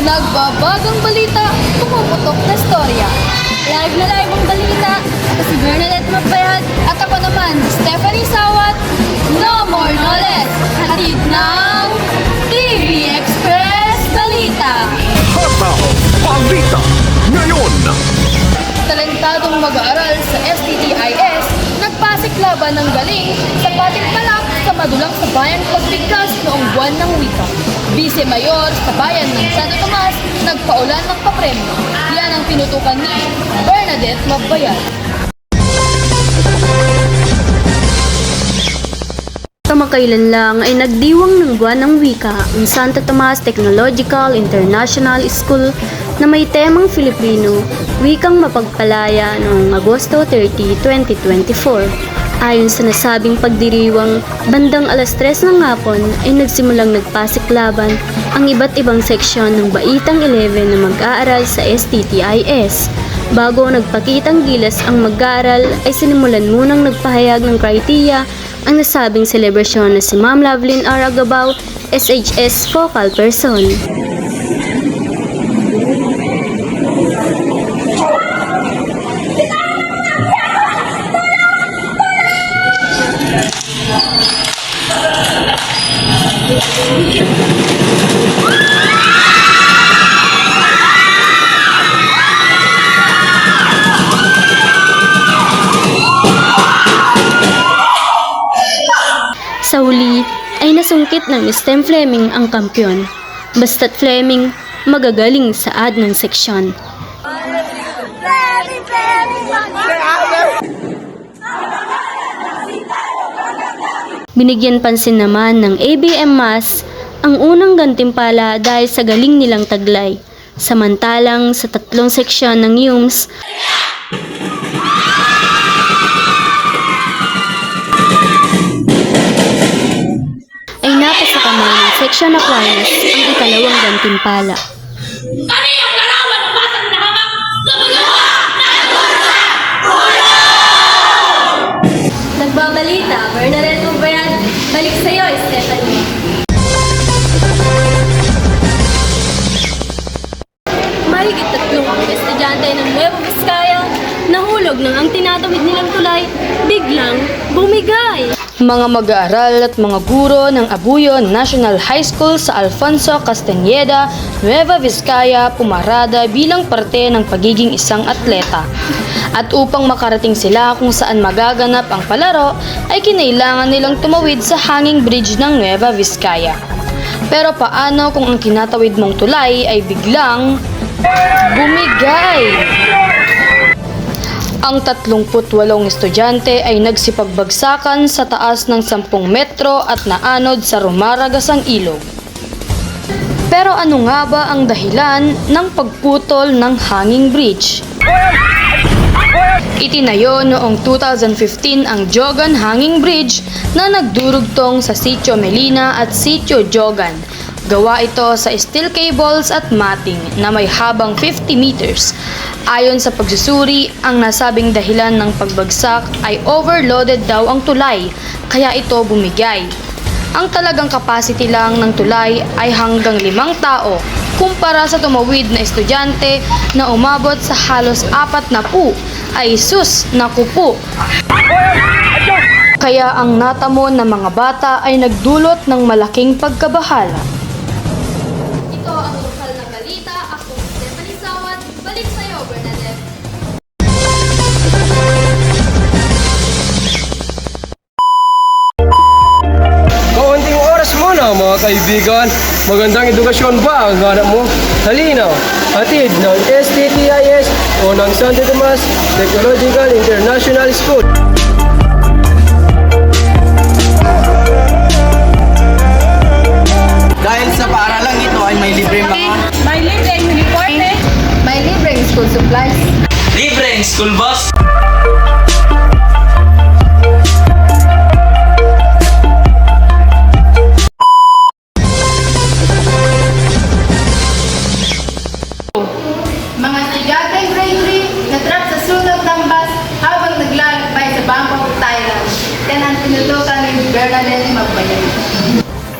Nagbabagong balita, pumuputok na storya. Live na live ang balita. Ako si Bernadette Magbayad at ako naman, Stephanie Sawat. No more, no less. Hatid ng TV Express Balita. Hataw Balita ngayon. Talentadong mag-aaral sa STTIS, nagpasiklaban ng galing sa patimpalak sa madulang sa bayan pagbigkas noong buwan ng wika. Vice Mayor sa bayan ng Santo Tomas, nagpaulan ng papremyo. Yan ang tinutukan ni Bernadette Magbayad. Kamakailan lang ay nagdiwang ng buwan ng wika ang Santo Tomas Technological International School na may temang Filipino, wikang mapagpalaya noong Agosto 30, 2024. Ayon sa nasabing pagdiriwang, bandang alas 3 ng hapon ay nagsimulang nagpasiklaban ang iba't ibang seksyon ng Baitang 11 na mag-aaral sa STTIS. Bago nagpakitang gilas ang mag-aaral ay sinimulan munang nagpahayag ng kriteria ang nasabing selebrasyon na si Ma'am Lovelyn R. Agabao, SHS Focal Person. Sa huli ay nasungkit ng Stem Fleming ang kampyon. Basta't Fleming, magagaling sa ad ng seksyon. Binigyan pansin naman ng ABM Mass ang unang gantimpala dahil sa galing nilang taglay. Samantalang sa tatlong seksyon ng UMS, ay napasakamay ng Section Aquinas ang ikalawang gantimpala. Kaninang larawan ng batang nahamak sa paggawa Nagbabalita, Bernadette Magbayad, balik sa'yo, Stephanie. Mahigit 3 estudyante ng Nueva Vizcaya nahulog nang ang tinatawid nilang tulay biglang bumigay. Mga mag-aaral at mga guro ng Abuyon National High School sa Alfonso Castañeda, Nueva Vizcaya, pumarada bilang parte ng pagiging isang atleta. At upang makarating sila kung saan magaganap ang palaro, ay kinailangan nilang tumawid sa hanging bridge ng Nueva Vizcaya. Pero paano kung ang kinatawid mong tulay ay biglang bumigay? Ang 38 estudyante ay nagsipagbagsakan sa taas ng 10 metro at naanod sa rumaragasang ilog. Pero ano nga ba ang dahilan ng pagputol ng hanging bridge? Itinayo noong 2015 ang Jogan Hanging Bridge na nagdurugtong sa Sitio Melina at Sitio Jogan. Gawa ito sa steel cables at matting na may habang 50 meters. Ayon sa pagsusuri, ang nasabing dahilan ng pagbagsak ay overloaded daw ang tulay, kaya ito bumigay. Ang talagang capacity lang ng tulay ay hanggang 5 tao, kumpara sa tumawid na estudyante na umabot sa halos 40 ay sus, naku po. Kaya ang natamo ng mga bata ay nagdulot ng malaking pagkabahala. Ito ang lokal na balita. Ako, Stephanie Sawat. Balik sa'yo, Bernadette. Kaunting oras muna mga kaibigan. Magandang edukasyon ba ang hanap mo? Halinaw, hatid ng STTIS o ng Santo Tomas Technological International School. Dahil sa paaralang ito ay may libreng mga May libreng uniforme. May libreng school supplies. libreng school bus. Mga estudyanteng grade 3 natrap sa sulok ng bus habang naglalakbay sa Bangkok, Thailand. Yan ang tinutukan ni Bernadette Magbayad.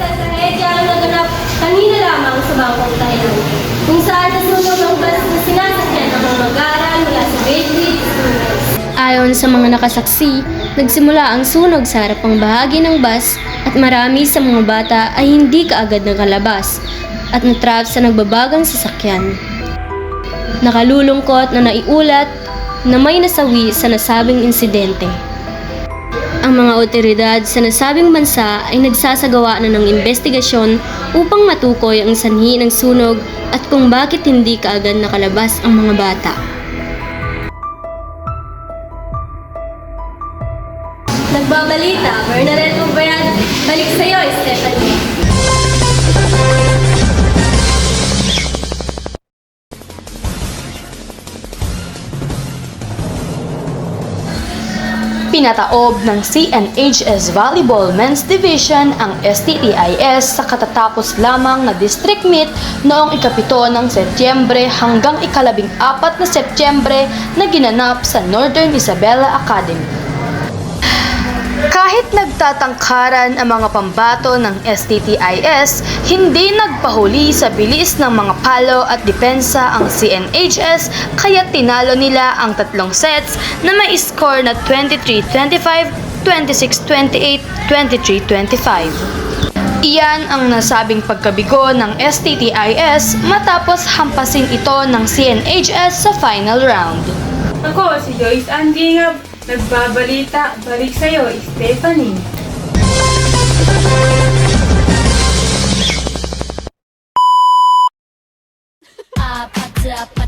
Sa trahedya ang naganap kanina lamang sa Bangkok, Thailand. kung saan nasunog ang bus na sinasakyan ng mga mag-aaral mula sa grade 3 students. Ayon sa mga nakasaksi, nagsimula ang sunog sa harapang bahagi ng bus at marami sa mga bata ay hindi kaagad nakalabas at natrap sa nagbabagang sasakyan. Nakalulungkot na naiulat na may nasawi sa nasabing insidente. Ang mga otoridad sa nasabing bansa ay nagsasagawa na ng investigasyon upang matukoy ang sanhi ng sunog at kung bakit hindi kaagad nakalabas ang mga bata. Nagbabalita, Bernadette Ubayad, balik sa'yo, Stephanie. Pinataob ng CNHS Volleyball Men's Division ang STTIS sa katatapos lamang na district meet noong ika-7 ng Setyembre hanggang ika-14 na Setyembre na ginanap sa Northern Isabela Academy. Kahit nagtatangkaran ang mga pambato ng STTIS, hindi nagpahuli sa bilis ng mga palo at depensa ang CNHS kaya tinalo nila ang 3 sets na may score na 23-25, 26-28, 23-25. Iyan ang nasabing pagkabigo ng STTIS matapos hampasin ito ng CNHS sa final round. Ako, si Joyce Andy nga, nagbabalita. Balik sa'yo, Stephanie. Apat